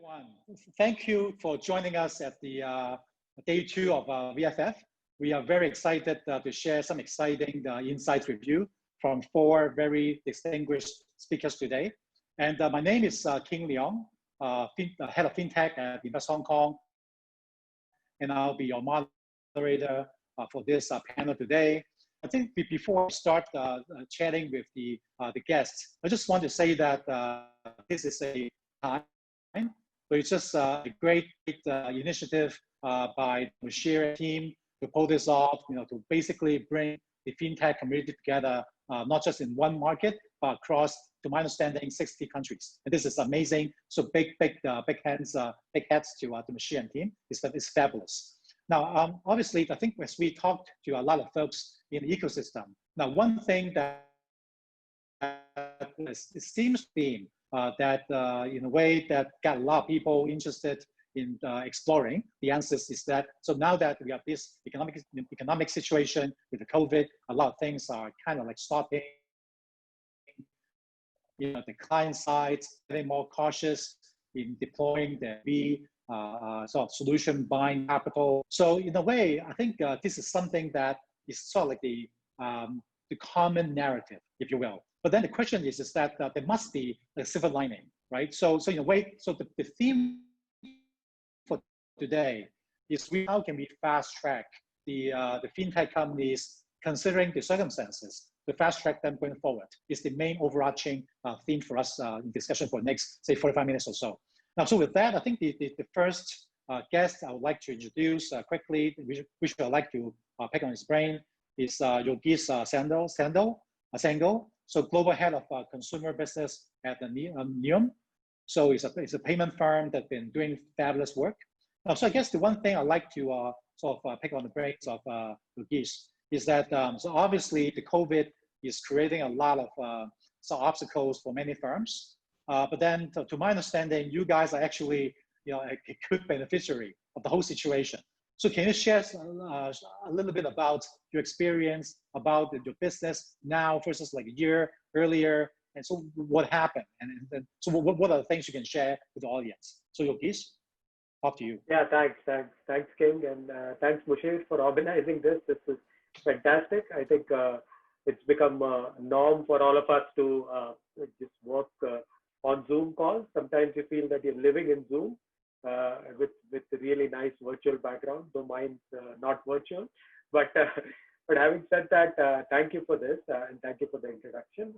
everyone. Thank you for joining us at the day 2 of VFF. We are very excited to share some exciting insights with you from 4 very distinguished speakers today. And my name is Leung, Head of FinTech at Invest Hong Kong. And I'll be your moderator for this panel today. I think before we start chatting with the guests, I just want to say that this is a time, but it's just a great initiative by the Mohindra team to pull this off, to basically bring the FinTech community together, not just in one market, but across, to my understanding, 60 countries. And this is amazing. So big hats to the Mohindra team. It's fabulous. Now, obviously, I think as we talked to a lot of folks in the ecosystem, now one thing that it seems to be that in a way that got a lot of people interested in exploring the answers is that, so now that we have this economic situation with the COVID, a lot of things are kind of like stopping. The client side getting more cautious in deploying the sort of solution buying capital. So in a way, I think this is something that is sort of like the common narrative, if you will. But then the question is that there must be a silver lining, right? So in a way, so the theme for today is how can we fast track the FinTech companies considering the circumstances, to fast track them going forward is the main overarching theme for us in discussion for the next, say, 45 minutes or so. Now, so with that, I think the first guest I would like to introduce quickly, which I'd like to pick on his brain, is Yogesh Sangle. So global head of consumer business at the Leung. So it's a payment firm that's been doing fabulous work. So I guess the one thing I'd like to sort of pick on the brains of Yogesh is that, so obviously the COVID is creating a lot of some obstacles for many firms. But then to my understanding, you guys are actually a good beneficiary of the whole situation. So can you share a little bit about your experience, about your business now versus like a year earlier? And so what happened? And so what are the things you can share with the audience? So Yogesh, up to you. Yeah, thanks, King. And thanks, Mohindra, for organizing this. This is fantastic. I think it's become a norm for all of us to just work on Zoom calls. Sometimes you feel that you're living in Zoom. With a really nice virtual background, though mine's not virtual. But having said that, thank you for this and thank you for the introduction.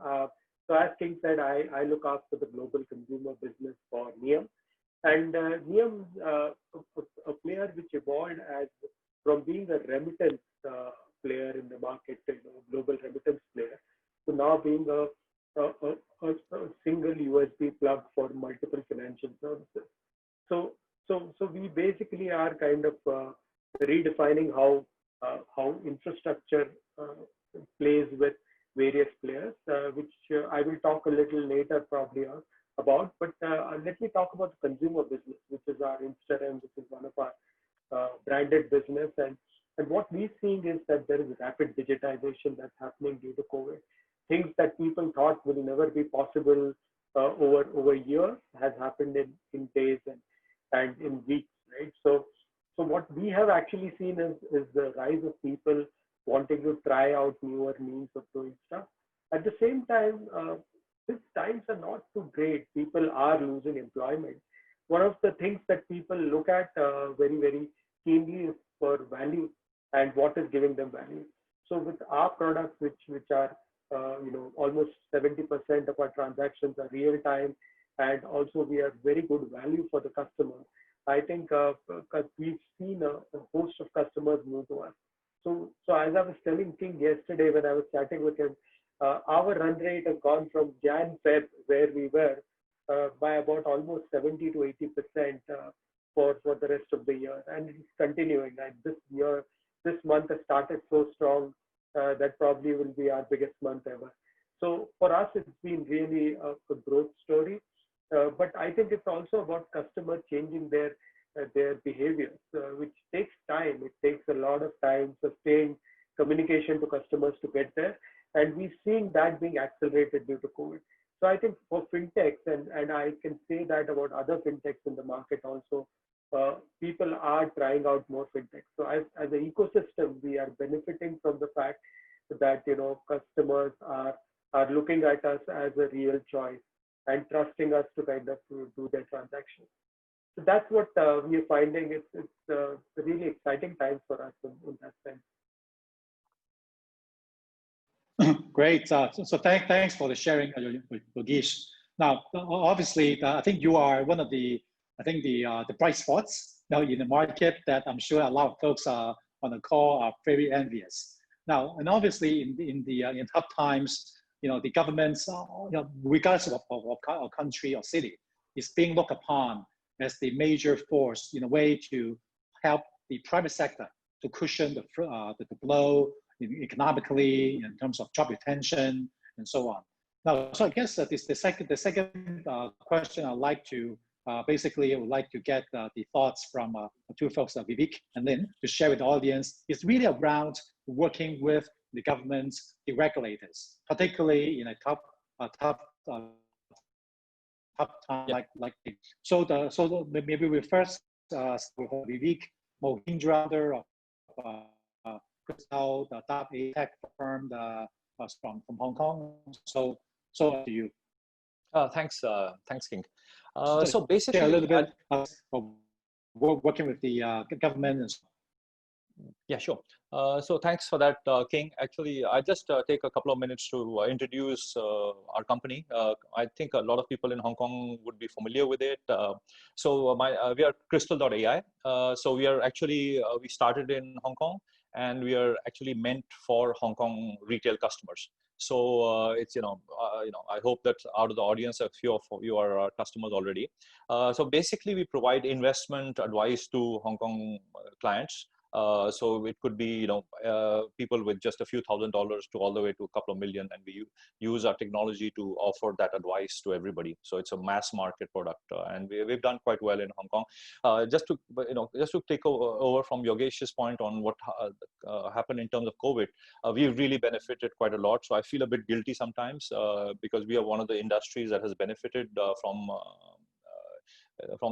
So as King said, I look after the global consumer business for Leung. And Leung's a player which evolved from being a remittance player in the market, global remittance player, to now being a single USB plug for multiple financial services. So we basically are kind of redefining how infrastructure plays with various players, which I will talk a little later probably about. But let me talk about the consumer business, which is our Instagram, which is one of our branded business. And what we're seeing is that there is rapid digitization that's happening due to COVID. Things that people thought will never be possible over years has happened in days and in weeks, right? So what we have actually seen is the rise of people wanting to try out newer means of doing stuff. At the same time, these times are not too great. People are losing employment. One of the things that people look at very, very keenly is for value and what is giving them value. So with our products, which are almost 70% of our transactions are real time, and also we have very good value for the customer. I think we've seen a host of customers move to us. So as I was telling King yesterday when I was chatting with him, our run rate has gone from Jan-Feb, where we were, by about almost 70 to 80% for the rest of the year, and it's continuing. And this month has started so strong that probably will be our biggest month ever. So for us, it's been really a growth story. But I think it's also about customers changing their behaviors, which takes time. It takes a lot of time, sustained communication to customers to get there. And we're seeing that being accelerated due to COVID. I think for FinTechs, and I can say that about other FinTechs in the market also, people are trying out more FinTechs. So as an ecosystem, we are benefiting from the fact that, customers are looking at us as a real choice and trusting us to kind of do their transactions. So that's what we are finding. It's really exciting times for us in that sense. Great. So thanks for the sharing, Yogesh. Now, obviously, I think you are one of the bright spots now in the market that I'm sure a lot of folks on the call are very envious. Now, and obviously, in tough times, the governments, regardless of country or city, is being looked upon as the major force in a way to help the private sector to cushion the blow economically in terms of job retention and so on. Now, so I guess the second question I'd like to basically I would like to get the thoughts from two folks, Vivek and Leung, to share with the audience is really around working with the governments, the regulators, particularly in a tough time like so maybe we first start with Vivek, Mohindra of Crystal, the top tech firm from Hong Kong. So to you. Thanks, King. So basically, a little bit of working with the government. And yeah, sure. So thanks for that, King. Actually, I just take a couple of minutes to introduce our company. I think a lot of people in Hong Kong would be familiar with it. So we are Crystal.ai. So we are actually, we started in Hong Kong, and we are actually meant for Hong Kong retail customers. So it's, I hope that out of the audience, a few of you are our customers already. So basically, we provide investment advice to Hong Kong clients. So it could be, people with just a few $1,000s to all the way to a couple of million, and we use our technology to offer that advice to everybody. So it's a mass market product, and we've done quite well in Hong Kong. Just to take over from Yogesh's point on what happened in terms of COVID, we've really benefited quite a lot. So I feel a bit guilty sometimes because we are one of the industries that has benefited from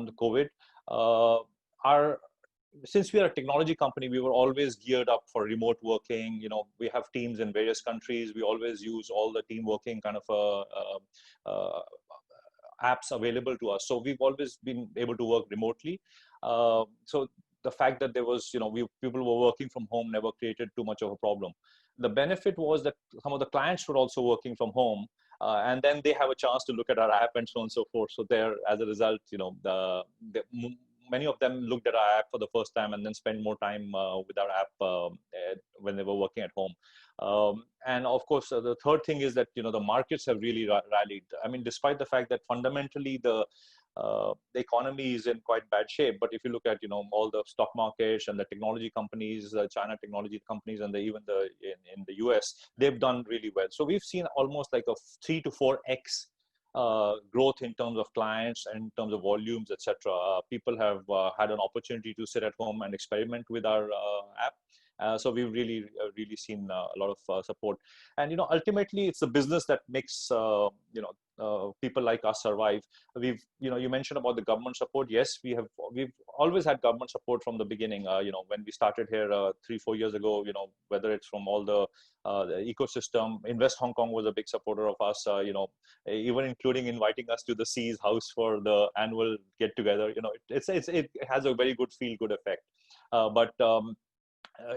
the COVID. Since we are a technology company, we were always geared up for remote working. We have teams in various countries. We always use all the team working kind of apps available to us. So we've always been able to work remotely. So the fact that there was, people were working from home never created too much of a problem. The benefit was that some of the clients were also working from home. And then they have a chance to look at our app and so on and so forth. So there, as a result, many of them looked at our app for the first time and then spent more time with our app when they were working at home. And of course, the third thing is that, the markets have really rallied. I mean, despite the fact that fundamentally the economy is in quite bad shape, but if you look at, all the stock markets and the technology companies, China technology companies, and even in the US, they've done really well. So we've seen almost like a 3 to 4x growth in terms of clients and in terms of volumes, etc. People have had an opportunity to sit at home and experiment with our app. So we've really seen a lot of support. And ultimately, it's the business that makes people like us survive. You mentioned about the government support. Yes, we've always had government support from the beginning. When we started here 3-4 years ago, whether it's from all the ecosystem, Invest Hong Kong was a big supporter of us. Even including inviting us to the C's house for the annual get together. It has a very good feel good effect. But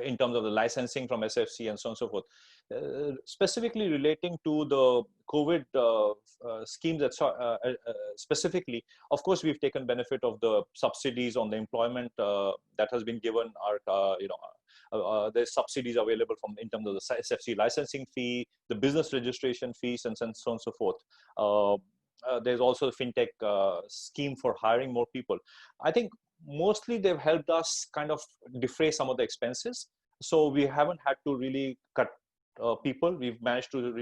in terms of the licensing from SFC and so on and so forth. Specifically relating to the COVID schemes, specifically, of course, we've taken benefit of the subsidies on the employment that has been given. There's subsidies available in terms of the SFC licensing fee, the business registration fees, and so on and so forth. There's also the FinTech scheme for hiring more people. I think mostly they've helped us kind of defray some of the expenses. So we haven't had to really cut people. We've managed to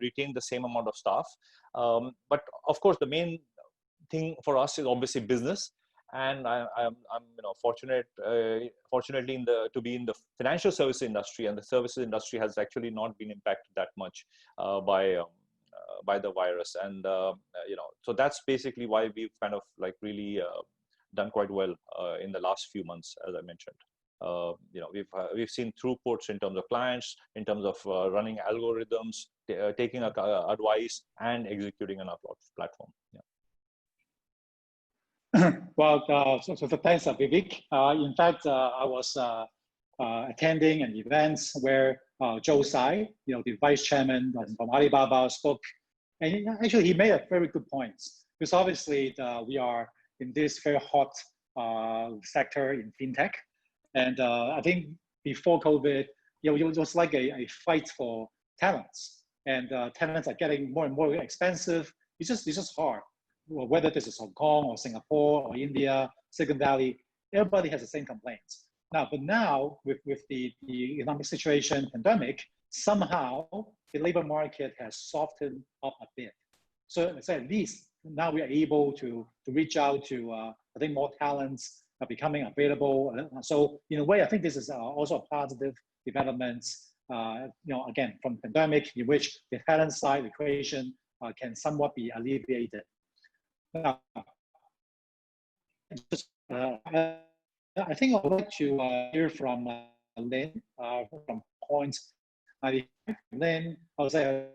retain the same amount of staff. But of course, the main thing for us is obviously business. And I'm fortunately to be in the financial services industry, and the services industry has actually not been impacted that much by by the virus, and so that's basically why we've kind of like really done quite well in the last few months, as I mentioned. We've seen throughputs in terms of clients, in terms of running algorithms, taking advice, and executing on our platform. Yeah. Well, so thanks, Vivek. In fact, I was attending an event where Joe Tsai, the vice chairman from Alibaba, spoke, and actually he made a very good point, because obviously we are in this very hot sector in fintech, and I think before COVID, it was like a fight for talents, and talents are getting more and more expensive. It's just hard. Whether this is Hong Kong or Singapore or India, Silicon Valley, everybody has the same complaints. But now with the economic situation, pandemic, somehow the labor market has softened up a bit. So at least now we are able to reach out to, I think more talents are becoming available. So in a way, I think this is also a positive development, again, from pandemic, in which the talent side equation can somewhat be alleviated. Now, I think I would like to hear from Leung from Point 95. Leung, I was like,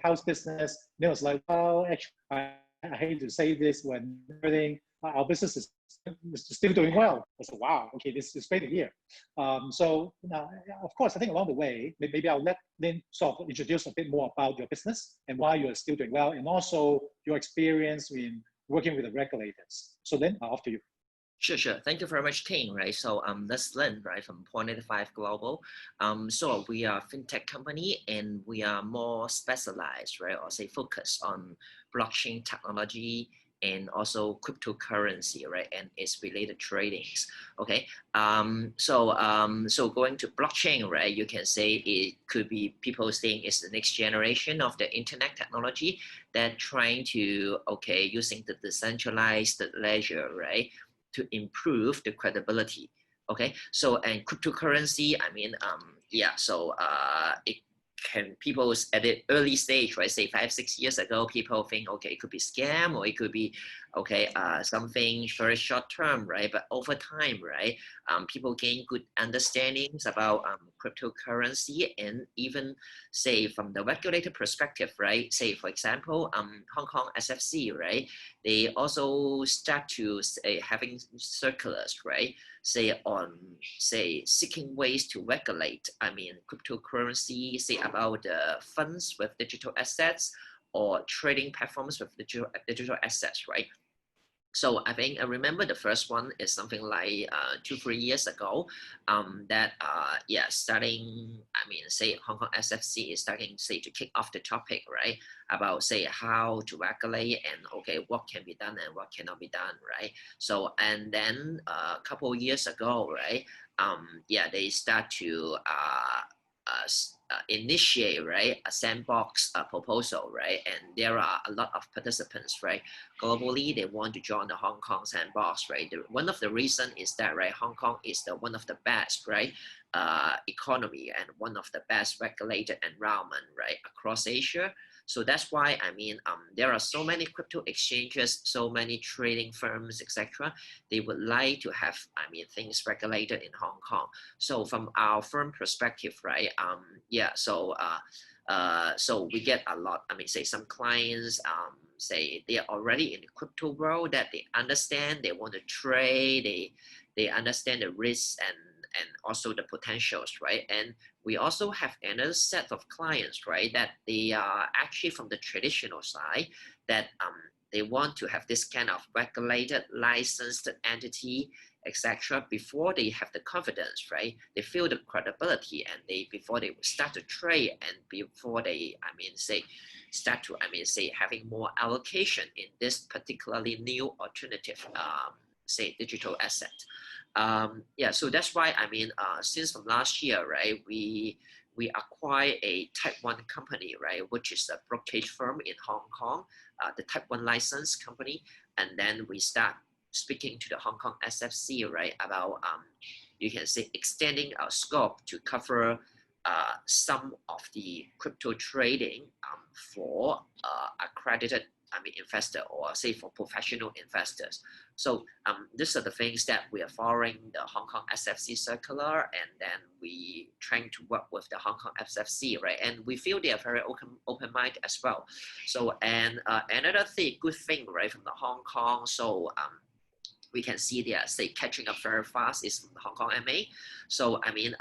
house business. Leung was like, well, actually, I hate to say this when everything, our business is still doing well. I said, wow, okay, this is great to hear. So, of course, I think along the way, maybe I'll let Leung sort of introduce a bit more about your business and why you're still doing well, and also your experience in working with the regulators. So then, after you. Sure. Thank you very much, King. Right. So that's Leung, right, from Point 95 Global. So we are a fintech company, and we are more specialized, right, or say focused on blockchain technology and also cryptocurrency, right, and its related tradings. Okay. So going to blockchain, right, you can say it could be people saying it's the next generation of the internet technology that trying to using the decentralized ledger, right, to improve the credibility. Okay, so and cryptocurrency, I mean, it can people at the early stage, right, say 5-6 years ago, people think it could be scam, or it could be something very short term, right? But over time, right, people gain good understandings about cryptocurrency, and even say from the regulator perspective, right? Say for example, Hong Kong SFC, right? They also start to say having circulars, right? Say seeking ways to regulate, I mean, cryptocurrency, say about funds with digital assets or trading platforms with digital assets, right? So I think I remember the first one is something like 2-3 years ago, starting, I mean, say Hong Kong SFC is starting, say, to kick off the topic, right, about say how to regulate and what can be done and what cannot be done, right? So and then a couple of years ago, right, they start to initiate, right, a sandbox proposal, right, and there are a lot of participants, right, globally. They want to join the Hong Kong sandbox, right. One of the reasons is that, right, Hong Kong is one of the best, right, economy and one of the best regulated environment, right, across Asia. So that's why, I mean, there are so many crypto exchanges, so many trading firms, etc. They would like to have, I mean, things regulated in Hong Kong. So from our firm perspective, right, so we get a lot, I mean, say some clients, say they are already in the crypto world, that they understand, they want to trade, they understand the risks and also the potentials, right? And we also have another set of clients, right, that they are actually from the traditional side, that they want to have this kind of regulated, licensed entity, etc. Before they have the confidence, right? They feel the credibility, and before they start to trade, and before they, I mean, say, start to, I mean, say, having more allocation in this particularly new alternative, say, digital asset. So that's why, I mean, since from last year, right, we acquired a Type 1 company, right, which is a brokerage firm in Hong Kong, the Type 1 license company, and then we start speaking to the Hong Kong SFC, right, about you can say extending our scope to cover some of the crypto trading for accredited, investor, or say for professional investors. So these are the things that we are following the Hong Kong SFC circular, and then we trying to work with the Hong Kong SFC, right? And we feel they are very open-minded as well. So, and another thing, good thing, right, from the Hong Kong, so we can see they are, say, catching up very fast is from the Hong Kong MA. So, in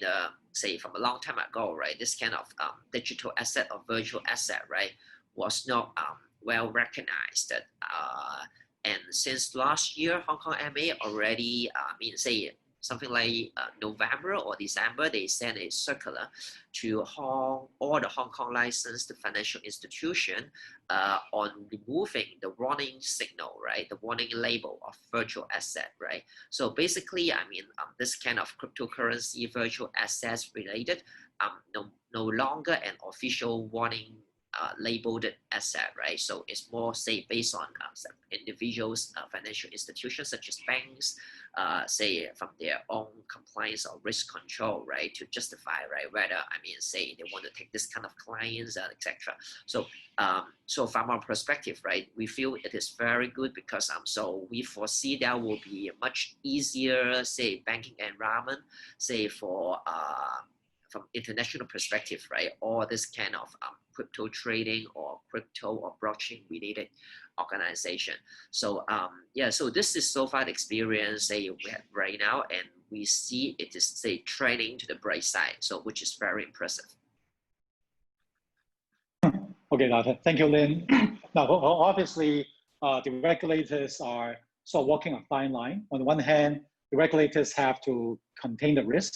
a, say, from a long time ago, right, this kind of digital asset or virtual asset, right, was not well recognized. And since last year, Hong Kong MA already, say, something like November or December, they sent a circular to all the Hong Kong licensed financial institution on removing the warning signal, right? The warning label of virtual asset, right? So basically, this kind of cryptocurrency virtual assets related, no longer an official warning labeled asset, right? So it's more, say, based on individuals, financial institutions such as banks, say, from their own compliance or risk control, right, to justify, right, whether, say, they want to take this kind of clients, etc. So, so from our perspective, right, we feel it is very good because so we foresee there will be a much easier, say, banking environment, say, for from international perspective, right, all this kind of crypto trading or crypto or blockchain related organization. So yeah, so this is so far the experience, say, we have right now, and we see it is, say, trending to the bright side, so which is very impressive. Okay, thank you, Lin. Now, obviously, the regulators are sort of walking a fine line. On the one hand, the regulators have to contain the risk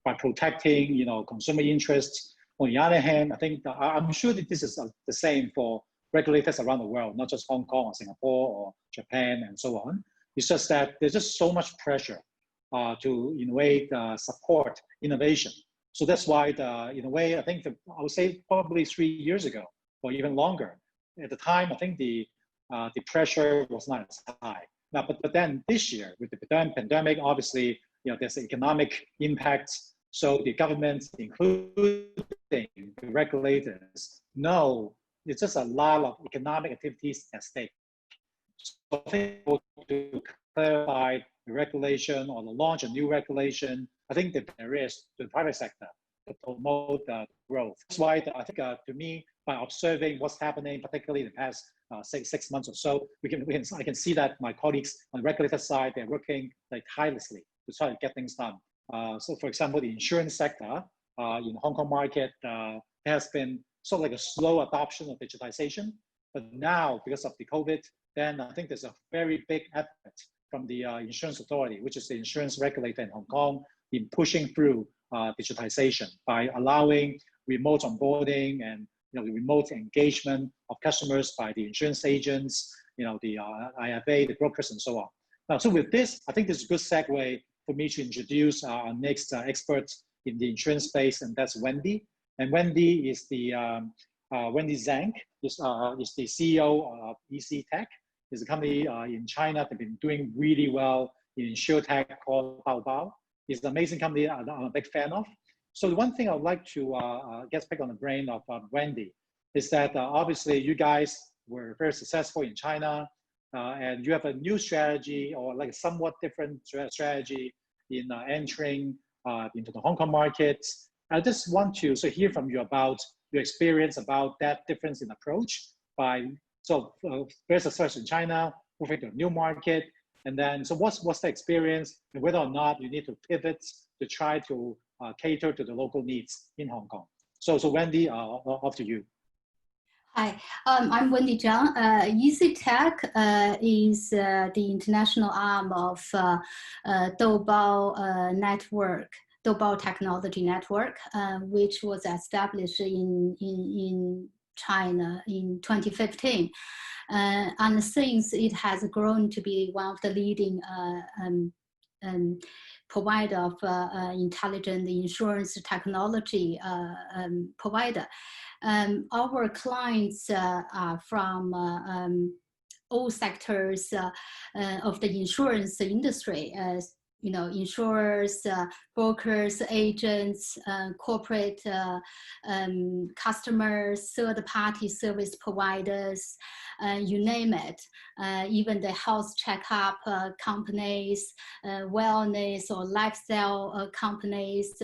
by protecting, consumer interests. On the other hand, I think I'm sure that this is the same for regulators around the world, not just Hong Kong or Singapore or Japan and so on. It's just that there's just so much pressure to, in a way, support innovation. So that's why, in a way, I think I would say probably 3 years ago or even longer. At the time, I think the pressure was not as high. Now, but then this year with the pandemic, obviously, there's economic impacts. So the government, including the regulators, know there's just a lot of economic activities at stake. So I think to clarify the regulation or to launch a new regulation, I think that there is to the private sector to promote growth. That's why I think, to me, by observing what's happening, particularly in the past, say, 6 months or so, I can see that my colleagues on the regulator side, they're working like tirelessly to try to get things done. So, for example, the insurance sector in the Hong Kong market has been sort of like a slow adoption of digitization. But now, because of the COVID, then I think there's a very big effort from the insurance authority, which is the insurance regulator in Hong Kong, in pushing through digitization by allowing remote onboarding and the remote engagement of customers by the insurance agents, the IFA, the brokers, and so on. Now, so with this, I think this is a good segue for me to introduce our next expert in the insurance space, and that's Wendy. And Wendy is the Wendy Zhang is the CEO of FintechHK. It's a company in China that's been doing really well in insurtech called Baobao. It's an amazing company I'm a big fan of. So the one thing I would like to get pick on the brain of Wendy is that obviously you guys were very successful in China, and you have a new strategy or like a somewhat different strategy in entering into the Hong Kong market. I just want to hear from you about your experience about that difference in approach by very successful in China, moving to a new market, and then so what's the experience and whether or not you need to pivot to try to cater to the local needs in Hong Kong. So Wendy, off to you. Hi, I'm Wendy Zhang. FintechHK is the international arm of Doubao Network, Doubao Technology Network, which was established in China in 2015. And since it has grown to be one of the leading provider of intelligent insurance technology provider. Our clients are from all sectors of the insurance industry, insurers, brokers, agents, corporate customers, third-party service providers, you name it. Even the health checkup companies, wellness or lifestyle companies,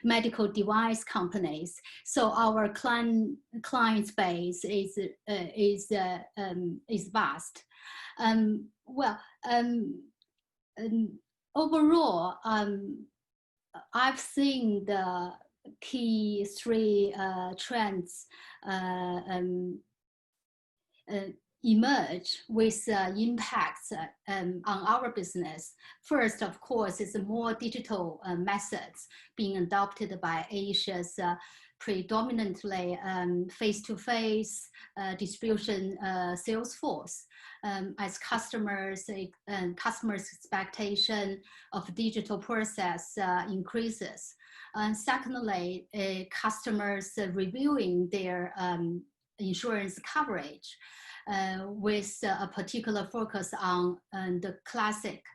medical device companies. So our client base is vast. Overall, I've seen the key three trends emerge with impacts on our business. First, of course, is more digital methods being adopted by Asia's predominantly face-to-face distribution sales force. As customers' expectation of digital process increases. And secondly, customers reviewing their insurance coverage with a particular focus on the classic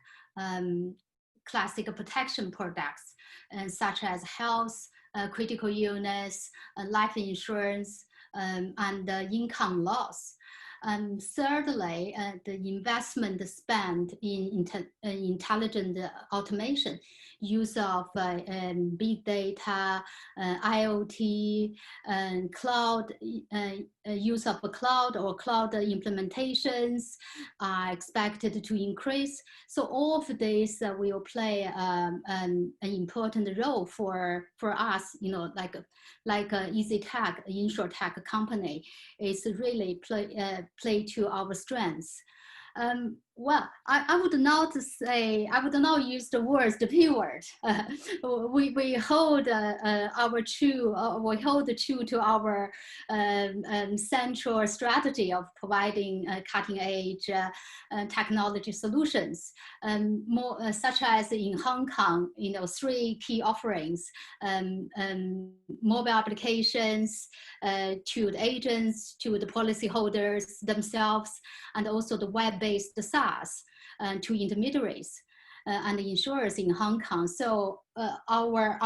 protection products, such as health, critical illness, life insurance, and income loss. Thirdly, the investment spent in intelligent automation, use of big data, IoT, and cloud, use of cloud or cloud implementations are expected to increase. So all of this will play an important role for us, like EasyTech, InsurTech company, is really play to our strengths. Well, I would not use the words the P word. We hold true to our central strategy of providing cutting edge technology solutions, more such as in Hong Kong, three key offerings: mobile applications to the agents, to the policyholders themselves, and also the web-based SaaS to intermediaries and insurers in Hong Kong. So our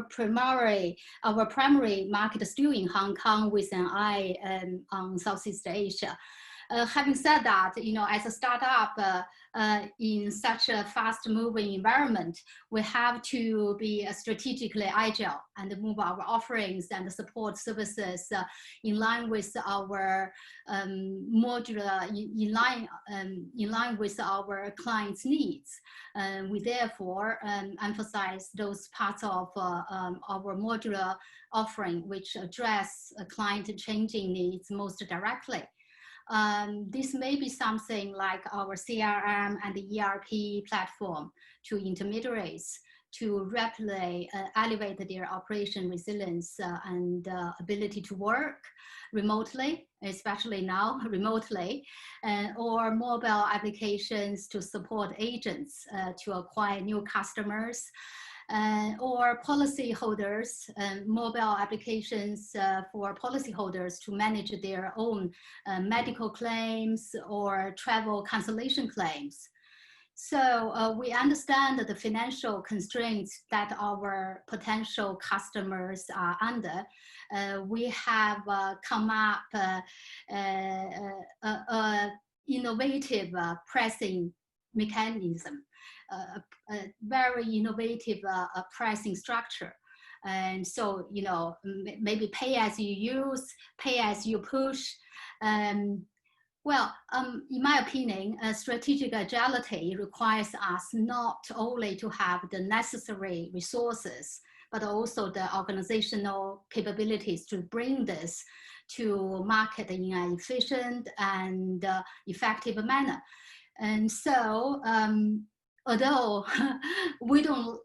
primary market is still in Hong Kong, with an eye on Southeast Asia. Having said that, as a startup in such a fast-moving environment, we have to be strategically agile and move our offerings and support services in line with our modular, in line with our clients' needs. We therefore emphasize those parts of our modular offering which address client changing needs most directly. This may be something like our CRM and the ERP platform to intermediaries to rapidly elevate their operation resilience and ability to work remotely, especially now remotely, or mobile applications to support agents to acquire new customers. Or policyholders, mobile applications for policyholders to manage their own medical claims or travel cancellation claims. So we understand the financial constraints that our potential customers are under. We have come up innovative pricing mechanism. A very innovative pricing structure. And so, maybe pay as you use, pay as you push. Well, in my opinion, strategic agility requires us not only to have the necessary resources, but also the organizational capabilities to bring this to market in an efficient and effective manner. And so, although we do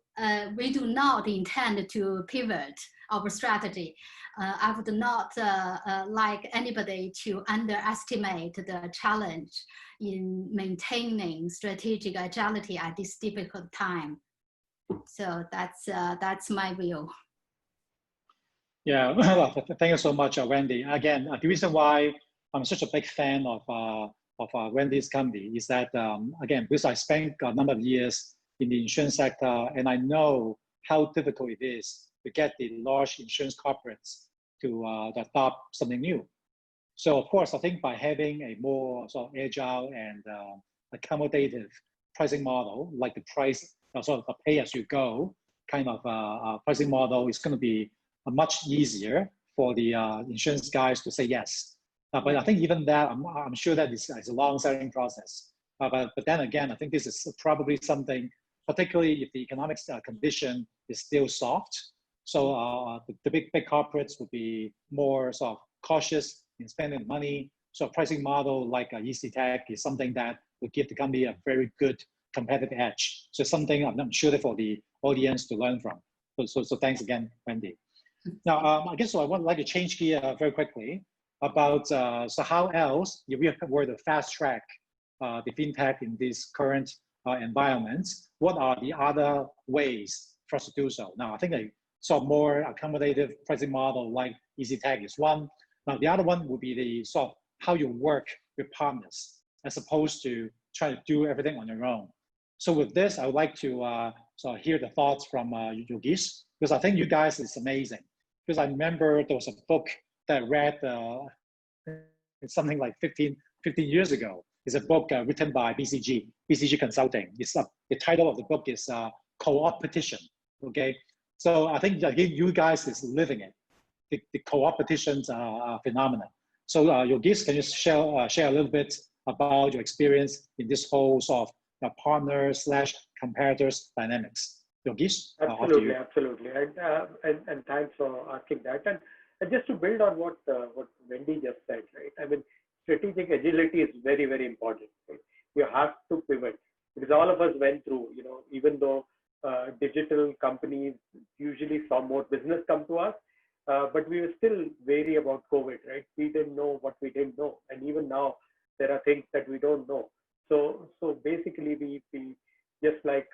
not intend to pivot our strategy, I would not like anybody to underestimate the challenge in maintaining strategic agility at this difficult time. So that's my view. Yeah, well, thank you so much, Wendy. Again, the reason why I'm such a big fan of Wendy's company is that, again, because I spent a number of years in the insurance sector, and I know how difficult it is to get the large insurance corporates to adopt something new. So of course, I think by having a more sort of agile and accommodative pricing model, like the price, sort of a pay-as-you-go kind of pricing model, is going to be much easier for the insurance guys to say yes. But I think even that, I'm sure that is a long selling process. But then again, I think this is probably something, particularly if the economic condition is still soft. So the big corporates would be more sort of cautious in spending money. So a pricing model like EasyTech is something that would give the company a very good competitive edge. So something I'm sure that for the audience to learn from. So thanks again, Wendy. Now, I guess I would like to change gear very quickly about so how else, if we were to fast track the FinTech in this current environment, what are the other ways for us to do so? Now, I think a sort of more accommodative pricing model like EasyTech is one. Now, the other one would be the sort of how you work with partners as opposed to try to do everything on your own. So with this, I would like to sort of hear the thoughts from Yogesh, because I think you guys is amazing. Because I remember there was a book that I read it's something like 15 years ago. It's a book written by BCG Consulting. It's the title of the book is Co-opetition. Okay, so I think you guys is living it, the co-opetition phenomenon. So Yogesh, can you share a little bit about your experience in this whole sort of partner/competitors dynamics? Yogesh, absolutely, absolutely, and thanks for asking that. And just to build on what Wendy just said, right? I mean, strategic agility is very, very important. Right? You have to pivot because all of us went through, even though digital companies usually saw more business come to us, but we were still wary about COVID, right? We didn't know what we didn't know, and even now there are things that we don't know. So basically, we just like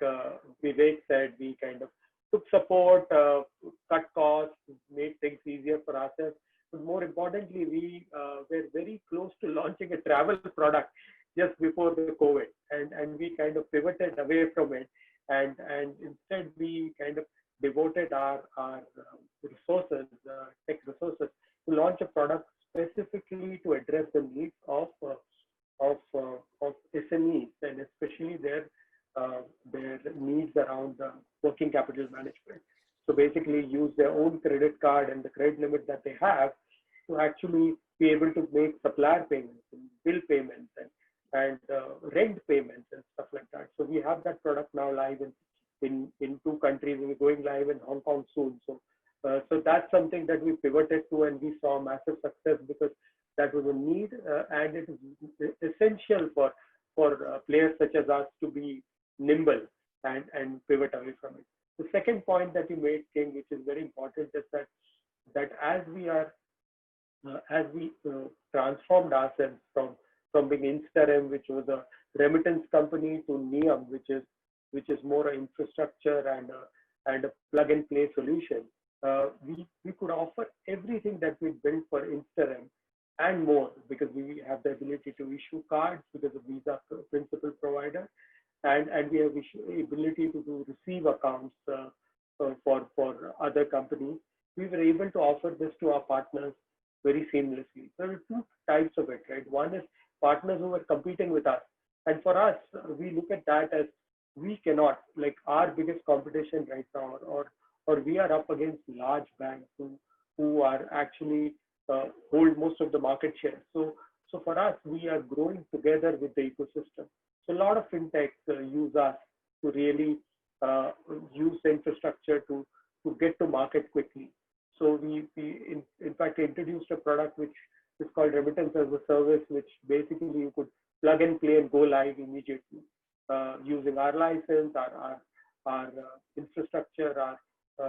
Vivek said, we kind of took support, cut costs, made things easier for ourselves. But more importantly, we were very close to launching a travel product just before the COVID, and we kind of pivoted away from it, and instead we kind of devoted our resources, tech resources, to launch a product specifically to address the needs of SMEs, and especially their needs around working capital management. So basically use their own credit card and the credit limit that they have to actually be able to make supplier payments and bill payments and rent payments and stuff like that. So we have that product now live in 2 countries. We're going live in Hong Kong soon. So that's something that we pivoted to, and we saw massive success because that was a need, and it is essential for players such as us to be nimble and pivot away from it. The second point that you made, King, which is very important, is that as we transformed ourselves from being Instarem, which was a remittance company, to Neum, which is more an infrastructure and a plug and play solution, we could offer everything that we built for Instarem and more, because we have the ability to issue cards because of Visa principal provider, and we have the ability to do receive accounts for other companies. We were able to offer this to our partners very seamlessly. There are 2 types of it, right? One is partners who are competing with us, and for us, we look at that as we cannot, like our biggest competition right now, or we are up against large banks who are actually hold most of the market share. So for us, we are growing together with the ecosystem. So a lot of FinTechs use us to really use the infrastructure to get to market quickly. So we in fact introduced a product which is called Remittance as a Service, which basically you could plug and play and go live immediately using our license, our infrastructure, our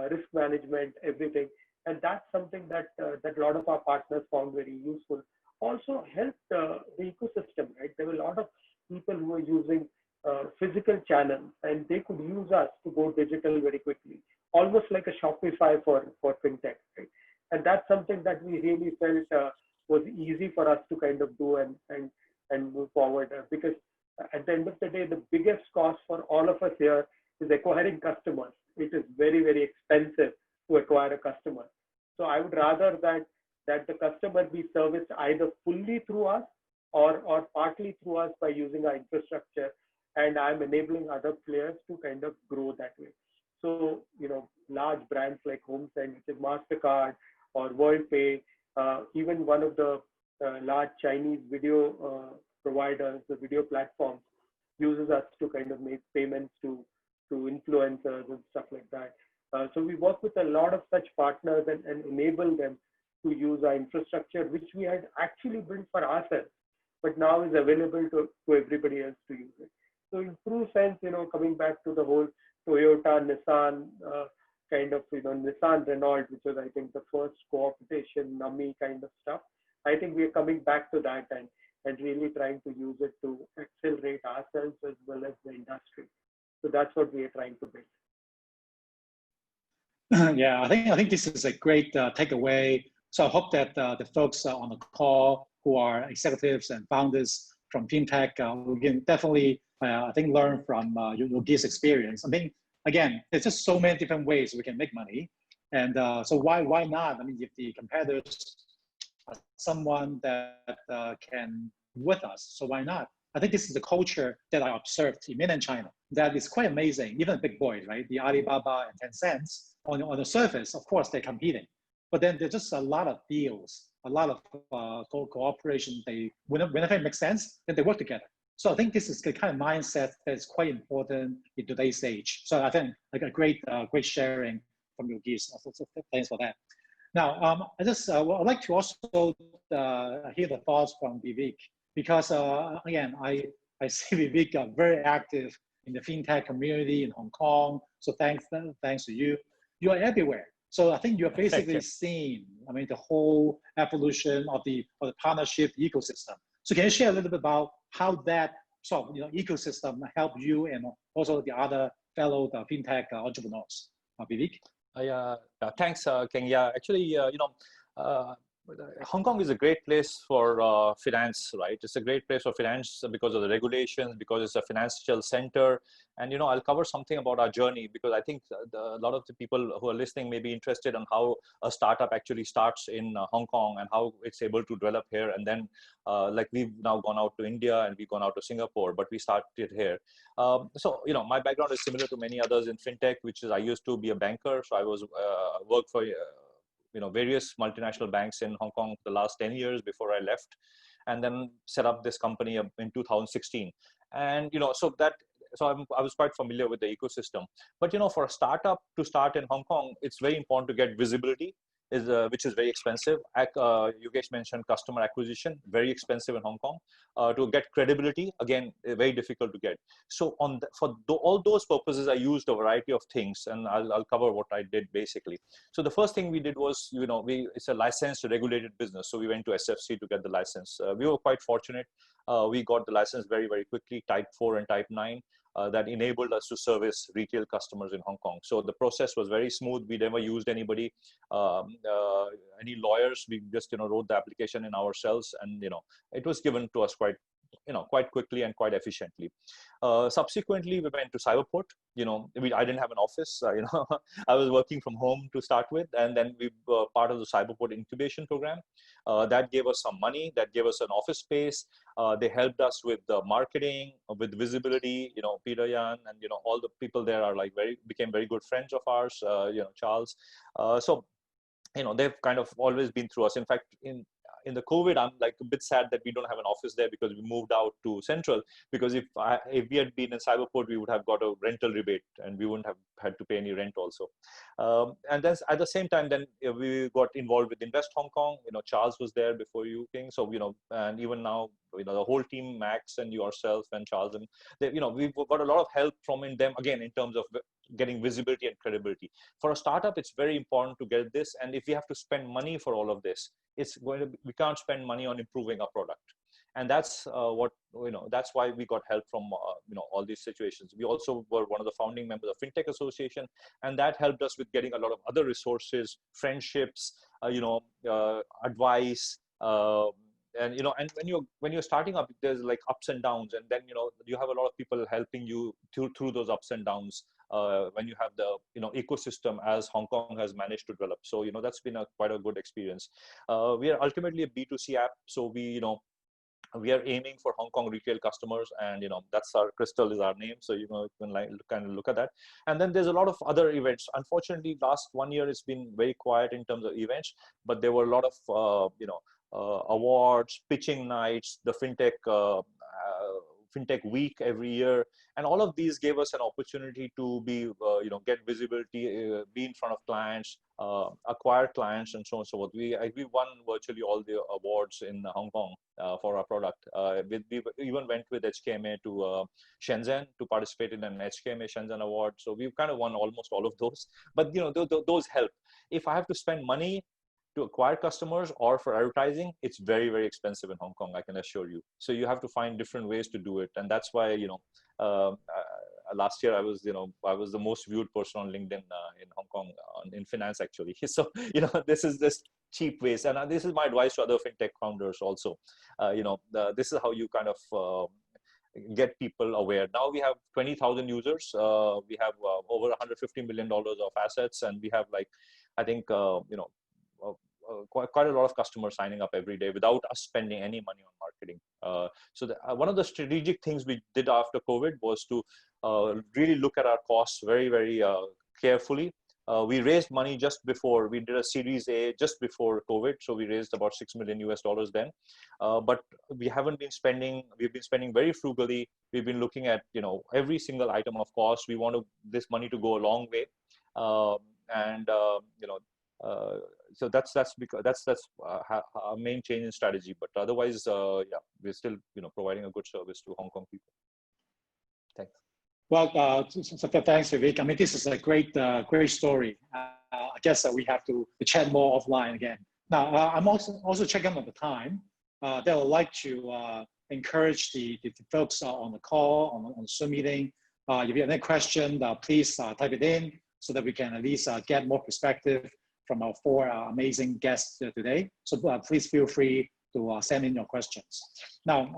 risk management, everything. And that's something that a lot of our partners found very useful. Also helped the ecosystem, right? There were a lot of people who were using physical channels, and they could use us to go digital very quickly, almost like a Shopify for FinTech, right? And that's something that we really felt was easy for us to kind of do and and move forward. Because at the end of the day, the biggest cost for all of us here is acquiring customers. It is very, very expensive to acquire a customer. So I would rather that the customer be serviced either fully through us or partly through us by using our infrastructure, and I'm enabling other players to kind of grow that way. So, large brands like HomeSend, which is MasterCard, or WorldPay, even one of the large Chinese video providers, the video platforms, uses us to kind of make payments to influencers and stuff like that. So we work with a lot of such partners and enable them to use our infrastructure, which we had actually built for ourselves, but now is available to everybody else to use it. So in true sense, coming back to the whole Toyota, Nissan kind of, Nissan Renault, which was, I think, the first cooperation, NAMI kind of stuff. I think we are coming back to that and really trying to use it to accelerate ourselves as well as the industry. So that's what we are trying to build. Yeah, I think this is a great takeaway. So I hope that the folks on the call who are executives and founders from FinTech, we can definitely, I think, learn from Yogesh's experience. I mean, again, there's just so many different ways we can make money. And so why not? I mean, if the competitors are someone that can with us, so why not? I think this is the culture that I observed in mainland China. That is quite amazing. Even big boys, right? The Alibaba and Tencent, on the surface, of course, they're competing. But then there's just a lot of deals, a lot of cooperation. Whenever it makes sense, then they work together. So I think this is the kind of mindset that's quite important in today's age. So I think like a great sharing from Yogesh. So thanks for that. Now, I'd like to also hear the thoughts from Vivek, because again, I see Vivek very active in the FinTech community in Hong Kong. So thanks to you. You are everywhere. So I think you're basically seeing, I mean, the whole evolution of the partnership ecosystem. So can you share a little bit about how that sort of ecosystem helped you and also the other fellow FinTech entrepreneurs? Vivek? Thanks, Keng. Yeah, actually, Hong Kong is a great place for finance, right? It's a great place for finance because of the regulations, because it's a financial center. And, I'll cover something about our journey, because I think a lot of the people who are listening may be interested in how a startup actually starts in Hong Kong and how it's able to develop here. And then, like, we've now gone out to India and we've gone out to Singapore, but we started here. So, my background is similar to many others in FinTech, which is I used to be a banker. So I worked for various multinational banks in Hong Kong the last 10 years before I left, and then set up this company in 2016. And, I was quite familiar with the ecosystem. But, for a startup to start in Hong Kong, it's very important to get visibility, which is very expensive. Yogesh mentioned customer acquisition, very expensive in Hong Kong. To get credibility, again, very difficult to get. So all those purposes, I used a variety of things, and I'll cover what I did basically. So the first thing we did was, it's a licensed regulated business. So we went to SFC to get the license. We were quite fortunate. We got the license very, very quickly, type 4 and type 9. That enabled us to service retail customers in Hong Kong. So the process was very smooth. We never used anybody, any lawyers. We just wrote the application in ourselves, and it was given to us quite quickly and quite efficiently. Subsequently, we went to Cyberport. I didn't have an office. I was working from home to start with, and then we were part of the Cyberport incubation program. That gave us some money. That gave us an office space. They helped us with the marketing, with visibility. Peter Yan and all the people there are became very good friends of ours. Charles. So they've kind of always been through us. In fact, in the COVID, I'm like a bit sad that we don't have an office there, because we moved out to Central. Because if we had been in Cyberport, we would have got a rental rebate and we wouldn't have had to pay any rent also. And then at the same time, then we got involved with Invest Hong Kong. Charles was there before you, King. So and even now, the whole team, Max and yourself and Charles, and we've got a lot of help from them again in terms of getting visibility and credibility. For a startup, it's very important to get this. And if we have to spend money for all of this, we can't spend money on improving our product. And that's that's why we got help from all these situations. We also were one of the founding members of FinTech Association, and that helped us with getting a lot of other resources, friendships, advice, and and when you're starting up, there's like ups and downs, and then you have a lot of people helping you through those ups and downs. When you have the ecosystem as Hong Kong has managed to develop, so that's been quite a good experience. We are ultimately a B2C app, so we are aiming for Hong Kong retail customers, and that's our Crystal is our name, so you can kind of look at that. And then there's a lot of other events. Unfortunately, last 1 year it's been very quiet in terms of events, but there were a lot of awards, pitching nights, the FinTech week every year, and all of these gave us an opportunity to be get visibility, be in front of clients, acquire clients, and so on and so forth. We won virtually all the awards in Hong Kong for our product. We even went with HKMA to Shenzhen to participate in an HKMA Shenzhen award, so we've kind of won almost all of those. But those help. If I have to spend money to acquire customers or for advertising, it's very, very expensive in Hong Kong, I can assure you. So you have to find different ways to do it. And that's why, last year I was the most viewed person on LinkedIn in Hong Kong in finance, actually. So, this is this cheap ways. And this is my advice to other FinTech founders also. This is how you kind of get people aware. Now we have 20,000 users. We have over $150 million of assets. And we have I think, quite a lot of customers signing up every day without us spending any money on marketing. So one of the strategic things we did after COVID was to really look at our costs very, very carefully. We raised money just before, we did a Series A just before COVID. So we raised about $6 million then. But we haven't been spending, we've been spending very frugally. We've been looking at, every single item of cost. We want this money to go a long way. So that's because that's our main change in strategy. But otherwise, yeah, we're still providing a good service to Hong Kong people. Thanks. Well, so thanks, Vivek. I mean, this is a great story. I guess we have to chat more offline again. Now, I'm also checking on the time. That I would like to encourage the folks on the call, on the Zoom meeting. If you have any question, please type it in so that we can at least get more perspective from our four amazing guests today. So please feel free to send in your questions. Now,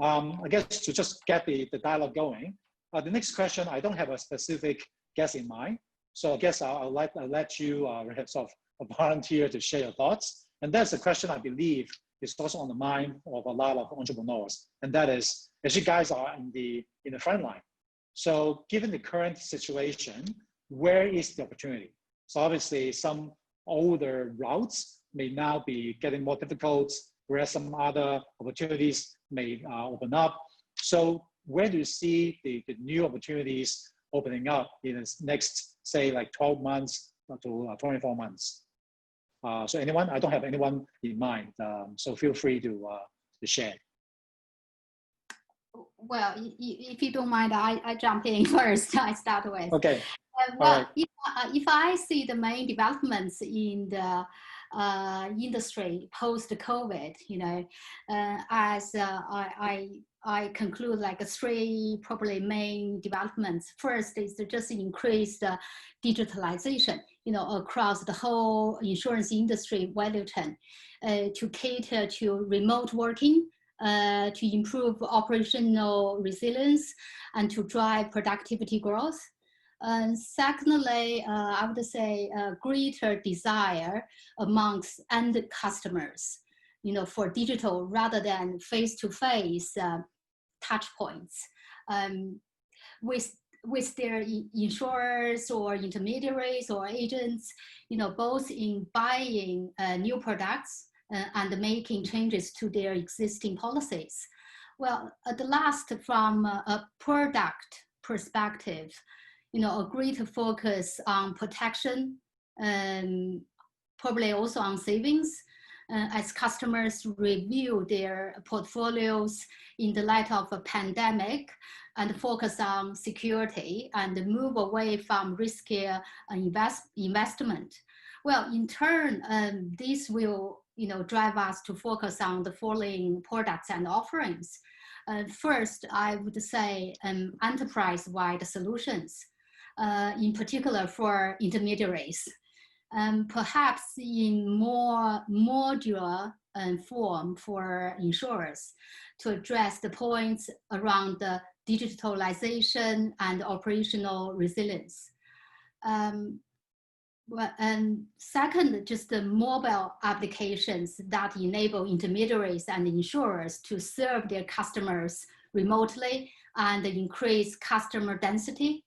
I guess to just get the dialogue going, the next question, I don't have a specific guest in mind. So I guess I'll let you sort of volunteer to share your thoughts. And that's a question I believe is also on the mind of a lot of entrepreneurs. And that is, as you guys are in the front line. So given the current situation, where is the opportunity? So obviously some older routes may now be getting more difficult, whereas some other opportunities may open up. So where do you see the new opportunities opening up in the next, say, like 12 months to 24 months? So anyone? I don't have anyone in mind, so feel free to share. Well, if you don't mind, I jump in first. I start with. Okay. Well, right. If I see the main developments in the industry post-COVID, as I conclude like three probably main developments. First is to just increase the digitalization, across the whole insurance industry value chain, to cater to remote working, to improve operational resilience, and to drive productivity growth. Secondly, I would say a greater desire amongst end customers, for digital rather than face-to-face touch points, with their insurers or intermediaries or agents, both in buying new products and making changes to their existing policies. Well, at the last, from a product perspective, a greater focus on protection, and probably also on savings, as customers review their portfolios in the light of a pandemic and focus on security and move away from riskier investment. Well, in turn, this will drive us to focus on the following products and offerings. First, I would say enterprise-wide solutions, in particular for intermediaries. Perhaps in more modular form for insurers to address the points around the digitalization and operational resilience. And second, just the mobile applications that enable intermediaries and insurers to serve their customers remotely and increase customer density.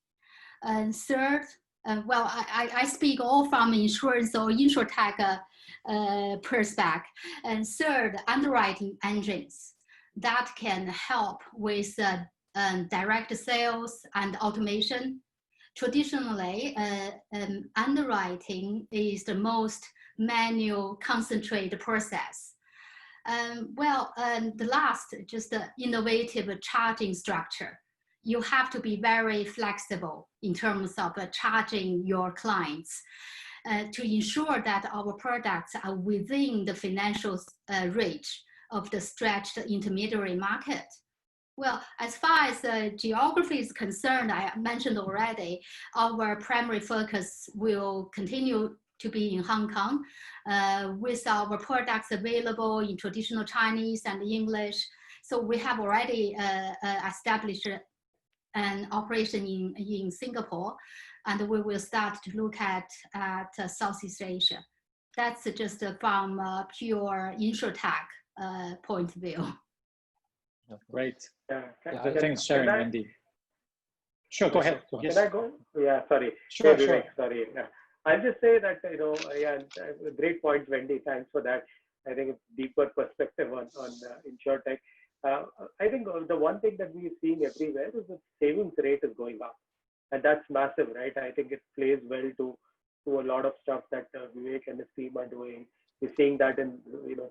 And third, well, I speak all from insurance or insurtech perspective. And third, underwriting engines that can help with direct sales and automation. Traditionally, underwriting is the most manual, concentrated process. The last, just the innovative charging structure. You have to be very flexible in terms of charging your clients to ensure that our products are within the financial reach of the stretched intermediary market. Well, as far as geography is concerned, I mentioned already, our primary focus will continue to be in Hong Kong with our products available in traditional Chinese and English. So we have already established an operation in Singapore, and we will start to look at Southeast Asia. That's just from a pure insurtech point of view. Great. Yeah, thanks, sharing, Wendy. Sure, go ahead. Can I go? Yeah, sorry. Sure, hey, Vivek, sure. Sorry. Yeah. I'll just say that, yeah, great point, Wendy. Thanks for that. I think it's deeper perspective on insurtech. I think the one thing that we're seeing everywhere is the savings rate is going up. And that's massive, right? I think it plays well to a lot of stuff that Vivek and his team are doing. We're seeing that in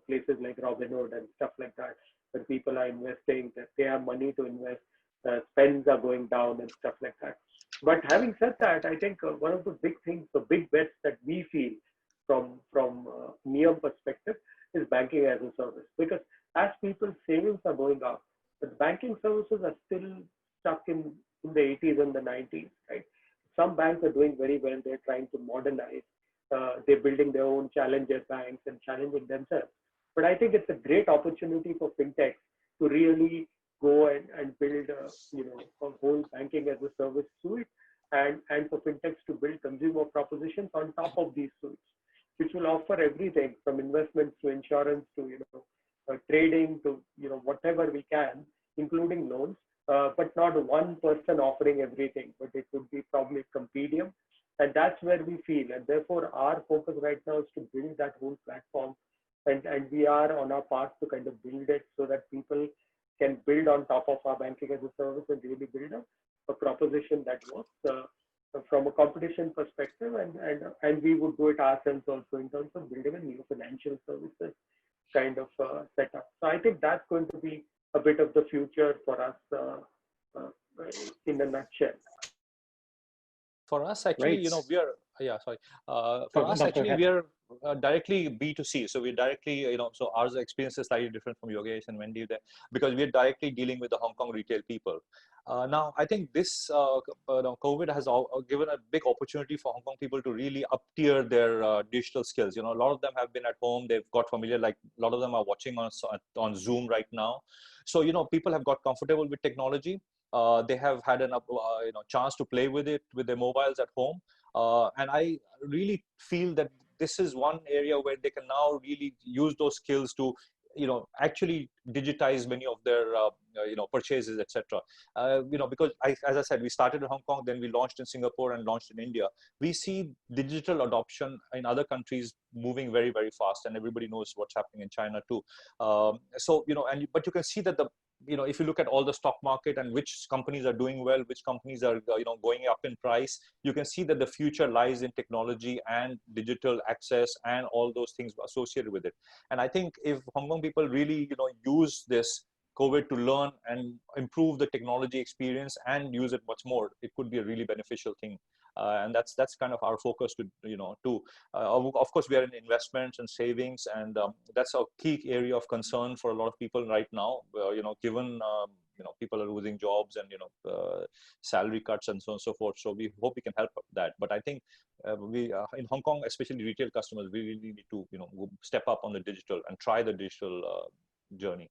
places like Robinhood and stuff like that, where people are investing, that they have money to invest, spends are going down and stuff like that. But having said that, I think one of the big things, the big bets that we feel from NEOM perspective is banking as a service. Because as people's savings are going up, but banking services are still stuck in the 80s and the 90s, right? Some banks are doing very well. They're trying to modernize. They're building their own challenger banks and challenging themselves. But I think it's a great opportunity for FinTechs to really go and build a whole banking as a service suite, and for FinTechs to build consumer propositions on top of these suites, which will offer everything from investments to insurance to trading to whatever we can, including loans, but not one person offering everything, but it would be probably a compendium. And that's where we feel, and therefore our focus right now is to build that whole platform, and we are on our path to kind of build it so that people can build on top of our banking as a service and really build a proposition that works from a competition perspective, and we would do it ourselves also in terms of building a new financial services kind of setup. So I think that's going to be a bit of the future for us in a nutshell. For us, actually, Great. we are, yeah, sorry. For us, actually, we are directly B2C. So we're directly, so our experience is slightly different from Yogesh and Wendy there, because we're directly dealing with the Hong Kong retail people. Now, I think this COVID has given a big opportunity for Hong Kong people to really up-tier their digital skills. A lot of them have been at home. They've got familiar, like a lot of them are watching us on Zoom right now. So, people have got comfortable with technology. They have had an chance to play with it with their mobiles at home. And I really feel that this is one area where they can now really use those skills to actually digitize many of their purchases, etc. Because as I said, we started in Hong Kong, then we launched in Singapore and launched in India. We see digital adoption in other countries moving very, very fast, and everybody knows what's happening in China too. But you can see that if you look at all the stock market and which companies are doing well, which companies are going up in price, you can see that the future lies in technology and digital access and all those things associated with it. And I think if Hong Kong people really use this COVID to learn and improve the technology experience and use it much more, it could be a really beneficial thing. And that's kind of our focus of course we are in investments and savings, and that's a key area of concern for a lot of people right now, given people are losing jobs and salary cuts and so on and so forth. So we hope we can help that. But I think we in Hong Kong, especially retail customers, we really need to step up on the digital and try the digital journey.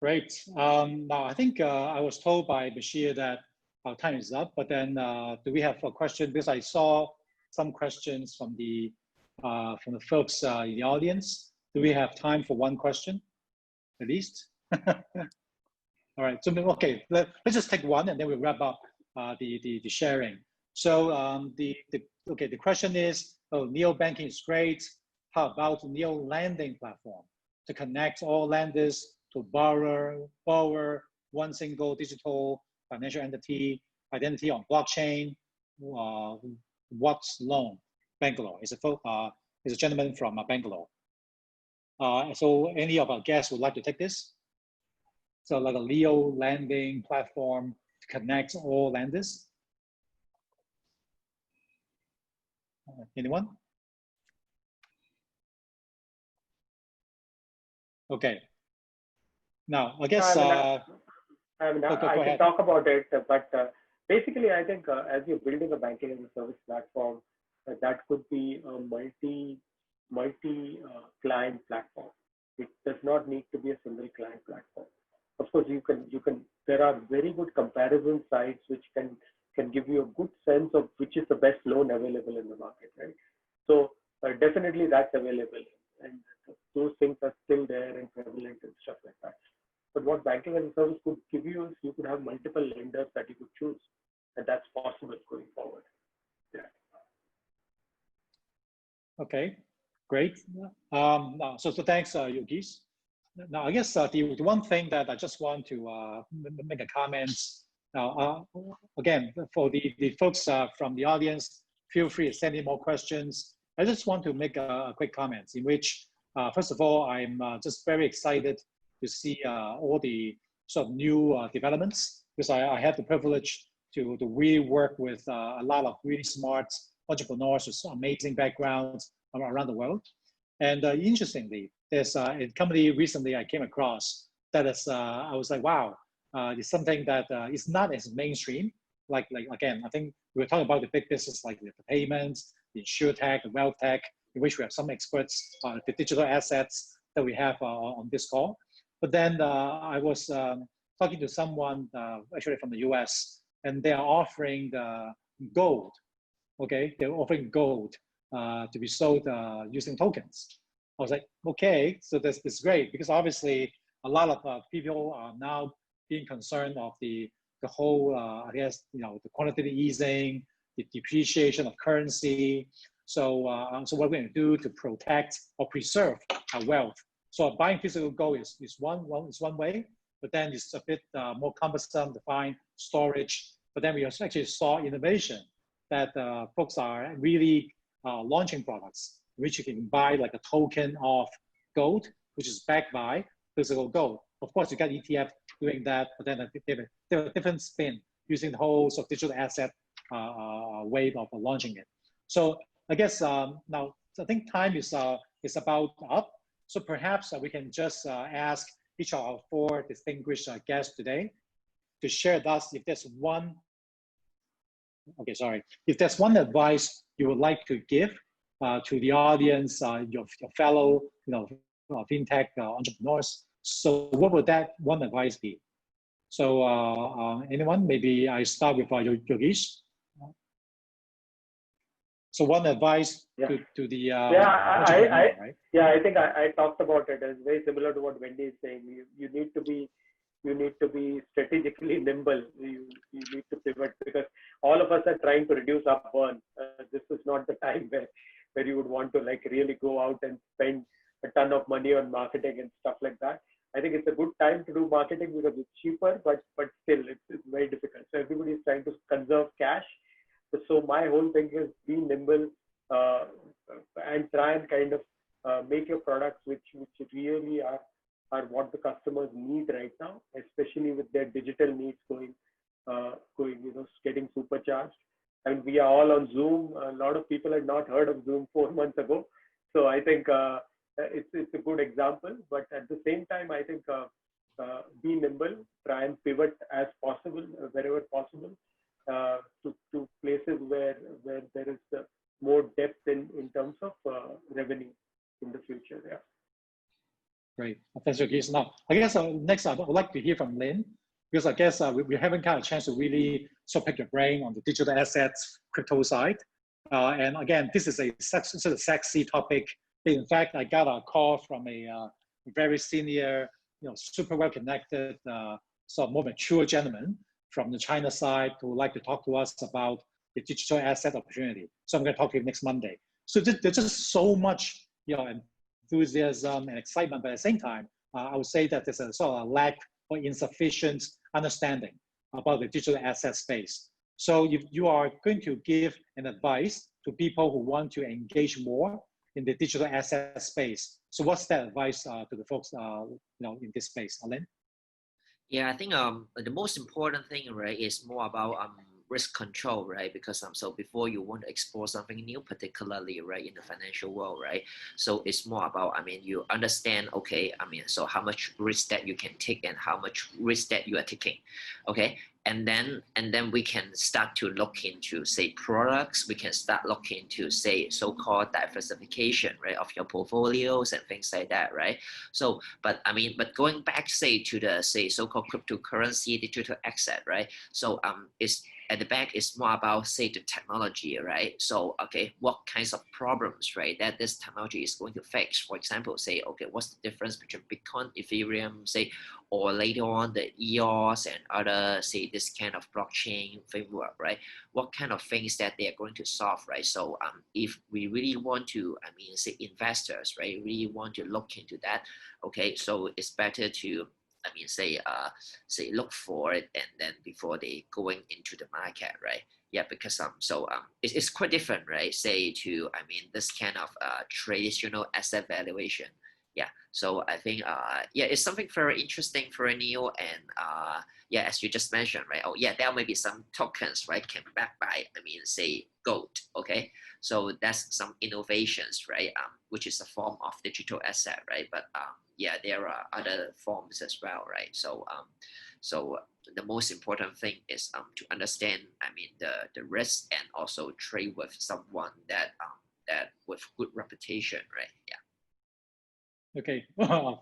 Great. Now I think I was told by Bashir that our time is up, but then do we have a question? Because I saw some questions from the folks in the audience. Do we have time for one question, at least? All right. So okay, let's just take one, and then we'll wrap up the sharing. So the question is, oh, neo banking is great. How about neo lending platform to connect all lenders to borrower one single digital financial identity on blockchain? What's Leung, Bangalore? Is a gentleman from Bangalore. So any of our guests would like to take this? So like a Leo lending platform to connect all lenders. Anyone? Okay. Now, I guess I can talk about it, but basically, I think as you're building a banking as a service platform, that could be a multi-client platform. It does not need to be a single client platform. Of course, you can. There are very good comparison sites which can give you a good sense of which is the best loan available in the market, right? So definitely that's available, and those things are still there and prevalent and stuff like that. But what banking as a service could give you is you could have multiple lenders that you could choose, and that's possible going forward. Yeah. Okay, great. So thanks, Yogesh. Now, I guess the one thing that I just want to make a comment. Now, again, for the folks from the audience, feel free to send in more questions. I just want to make a quick comment in which, first of all, I'm just very excited to see all the sort of new developments, because I had the privilege to really work with a lot of really smart entrepreneurs with amazing backgrounds around the world. And interestingly, there's a company recently I came across that is, I was like, wow, it's something that is not as mainstream. Like again, I think we were talking about the big business like the payments, the insurtech, the wealth tech, in which we have some experts on the digital assets that we have on this call. But then I was talking to someone actually from the US, and they are offering gold. Okay, they're offering gold to be sold using tokens. I was like, okay, so this is great, because obviously a lot of people are now being concerned of the whole, I guess, the quantitative easing, the depreciation of currency. So, so what we're going to do to protect or preserve our wealth. So buying physical gold is one way, but then it's a bit more cumbersome to find storage. But then we actually saw innovation that folks are really launching products which you can buy like a token of gold, which is backed by physical gold. Of course, you got ETF doing that, but then they have a different spin using the whole sort of digital asset way of launching it. So I guess now I think time is about up. So perhaps we can just ask each of our four distinguished guests today to share with us if there's one. Okay, sorry. If there's one advice you would like to give to the audience, your fellow, fintech entrepreneurs, so what would that one advice be? So anyone? Maybe I start with Yogesh. So one advice to the right? I think I talked about it. It's very similar to what Wendy is saying. You need to be strategically nimble. You need to pivot, because all of us are trying to reduce our burn. This is not the time where you would want to like really go out and spend a ton of money on marketing and stuff like that. I think it's a good time to do marketing because it's cheaper, but still it's very difficult. So everybody is trying to conserve cash. So my whole thing is be nimble and try and kind of make your products which really are what the customers need right now, especially with their digital needs going, getting supercharged. And we are all on Zoom. A lot of people had not heard of Zoom 4 months ago. So I think it's a good example. But at the same time, I think be nimble, try and pivot as possible, wherever possible, to places where there is more depth in terms of revenue in the future. Yeah. Great. Thanks, Yogesh. Now, I guess next I would like to hear from Leung, because I guess we haven't got a chance to really sort of pick your brain on the digital assets, crypto side. And again, this is a sort of sexy topic. In fact, I got a call from a very senior, super well connected, sort of more mature gentleman from the China side who would like to talk to us about the digital asset opportunity. So I'm going to talk to him next Monday. So there's just so much, enthusiasm and excitement, but at the same time, I would say that there's a sort of lack or insufficient understanding about the digital asset space. So if you are going to give an advice to people who want to engage more in the digital asset space, so what's that advice to the folks in this space, Alain? Yeah, I think the most important thing, right, is more about risk control, right? Because so before you want to explore something new, particularly right in the financial world, right? So it's more about, you understand, okay, so how much risk that you can take and how much risk that you are taking, okay? And then we can start to look into, say, products. We can start looking into, say, so-called diversification, right, of your portfolios and things like that, right? So, but going back, say, to the, say, so-called cryptocurrency, digital asset, right? So, it's at the back is more about, say, the technology, right? So, okay, what kinds of problems, right, that this technology is going to fix? For example, say, okay, what's the difference between Bitcoin, Ethereum, say, or later on the EOS and other, say, this kind of blockchain framework, right? What kind of things that they are going to solve, right? So if we really want to, say, investors, right, really want to look into that, okay, so it's better to, say look for it and then before they going into the market, right? Yeah, because it's quite different, right? Say to, this kind of traditional asset valuation. Yeah, so I think yeah, it's something very interesting, very new, and yeah, as you just mentioned, right? Oh yeah, there may be some tokens, right, can back by, say, gold. Okay, so that's some innovations, right? Which is a form of digital asset, right? But yeah, there are other forms as well, right? So so the most important thing is to understand, the risk and also trade with someone that that with good reputation, right? Yeah. Okay,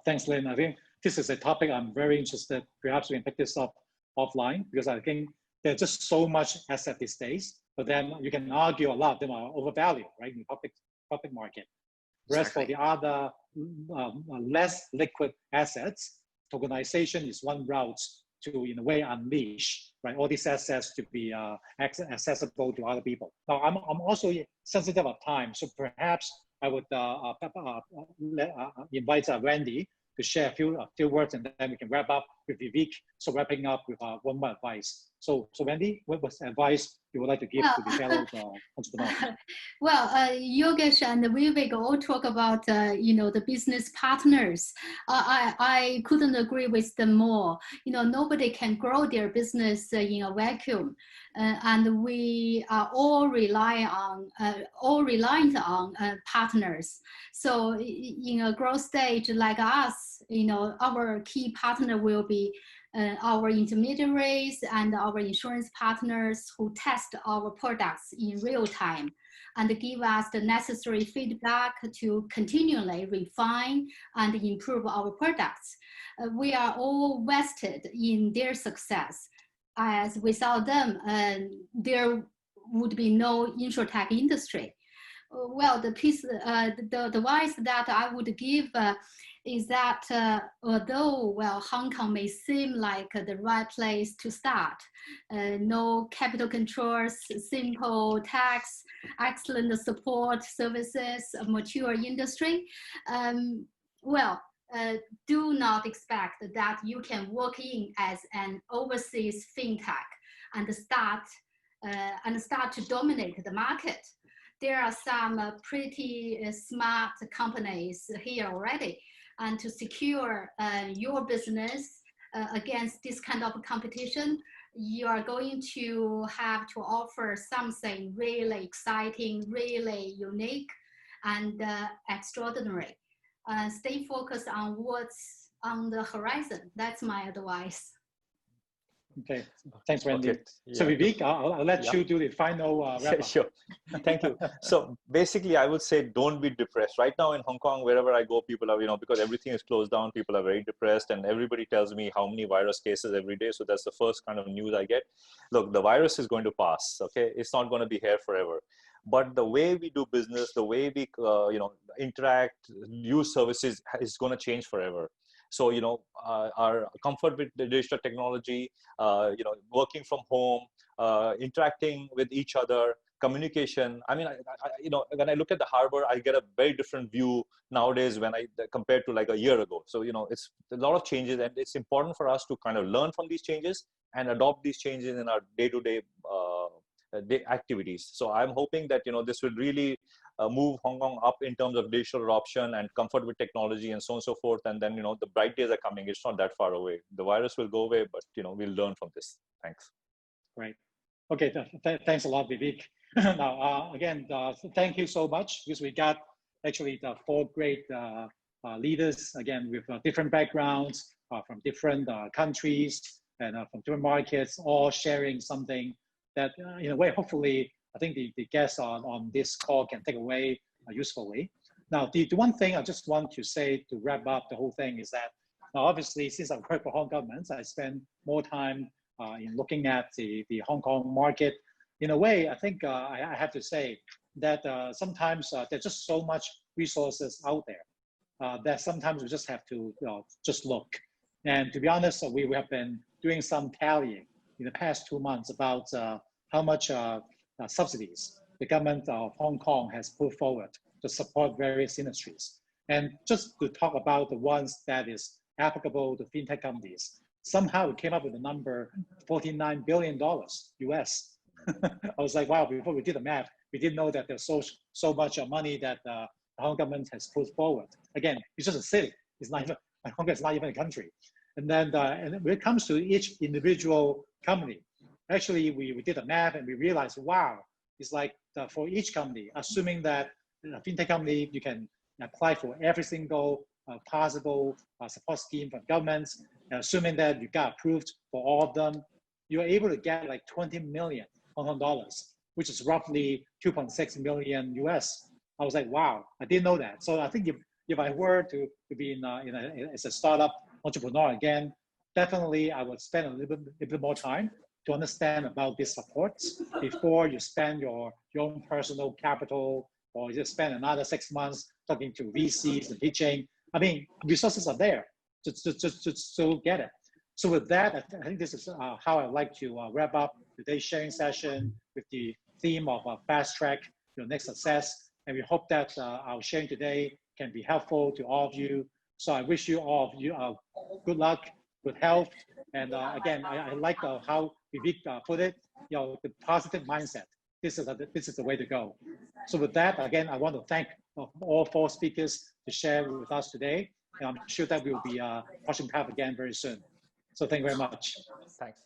thanks, Lynn. I think this is a topic I'm very interested. Perhaps we can pick this up offline because I think there's just so much asset these days, but then you can argue a lot of them are overvalued, right, in the public market. Whereas for the other less liquid assets, tokenization is one route to, in a way, unleash, right, all these assets to be accessible to other people. Now, I'm also sensitive of time, so perhaps I would invite Wendy to share a few words, and then we can wrap up with Vivek. So wrapping up with one more advice. So Wendy, what was advice you would like to give to the fellow entrepreneurs? Well, Yogesh and Vivek all talk about the business partners. I couldn't agree with them more. Nobody can grow their business in a vacuum, and we are all reliant on partners. So in a growth stage like us, our key partner will be our intermediaries and our insurance partners who test our products in real time and give us the necessary feedback to continually refine and improve our products. We are all vested in their success, as without them, there would be no insurtech industry. Well, the advice that I would give is that although, Hong Kong may seem like the right place to start, no capital controls, simple tax, excellent support services, a mature industry, do not expect that you can walk in as an overseas FinTech and start to dominate the market. There are some pretty smart companies here already, and to secure your business against this kind of competition, you are going to have to offer something really exciting, really unique, and extraordinary. Stay focused on what's on the horizon. That's my advice. Okay, thanks, Wendy. Okay. Yeah. So Vivek, I'll let you do the final wrap up. Sure. Thank you. So basically, I would say don't be depressed. Right now in Hong Kong, wherever I go, people are, because everything is closed down, people are very depressed, and everybody tells me how many virus cases every day. So that's the first kind of news I get. Look, the virus is going to pass. Okay, it's not going to be here forever. But the way we do business, the way we interact, use services is going to change forever. So, our comfort with the digital technology, working from home, interacting with each other, communication. I mean, when I look at the harbor, I get a very different view nowadays compared to like a year ago. So, it's a lot of changes, and it's important for us to kind of learn from these changes and adopt these changes in our day-to-day activities. So I'm hoping that, this will really move Hong Kong up in terms of digital adoption and comfort with technology and so on and so forth. And then, the bright days are coming. It's not that far away. The virus will go away, but, we'll learn from this. Thanks. Great. Okay. Thanks a lot, Vivek. Now, again, thank you so much, because we got actually the 4 great leaders, again, with different backgrounds, from different countries and from different markets, all sharing something that, in a way, hopefully, I think the guests on this call can take away usefully. Now, the one thing I just want to say to wrap up the whole thing is that, obviously, since I work for Hong Kong government, I spend more time in looking at the Hong Kong market. In a way, I think I have to say that sometimes there's just so much resources out there that sometimes we just have to just look. And to be honest, we have been doing some tallying in the past 2 months about how much subsidies the government of Hong Kong has put forward to support various industries. And just to talk about the ones that is applicable to fintech companies, somehow we came up with the number $49 billion US. I was like, wow, before we did the math, we didn't know that there's so much money that the Hong Kong government has put forward. Again, it's just a city. It's not even, Hong Kong is not even a country. And then and when it comes to each individual company, actually, we did the math and we realized, wow, it's like for each company, assuming that a fintech company, you can apply for every single possible support scheme from governments, assuming that you got approved for all of them, you're able to get like 20 million Hong Kong dollars, which is roughly 2.6 million US. I was like, wow, I didn't know that. So I think if I were to be as a startup entrepreneur again, definitely I would spend a little bit more time to understand about these supports before you spend your own personal capital, or you just spend another 6 months talking to VCs and pitching. I mean, resources are there to get it. So with that, I think this is how I'd like to wrap up today's sharing session with the theme of fast track your next success. And we hope that our sharing today can be helpful to all of you. So I wish you all of you good luck, good health. And again, I like how Vivek put it, the positive mindset. This is the way to go. So with that, again, I want to thank all 4 speakers to share with us today. And I'm sure that we'll be crossing paths again very soon. So thank you very much. Thanks.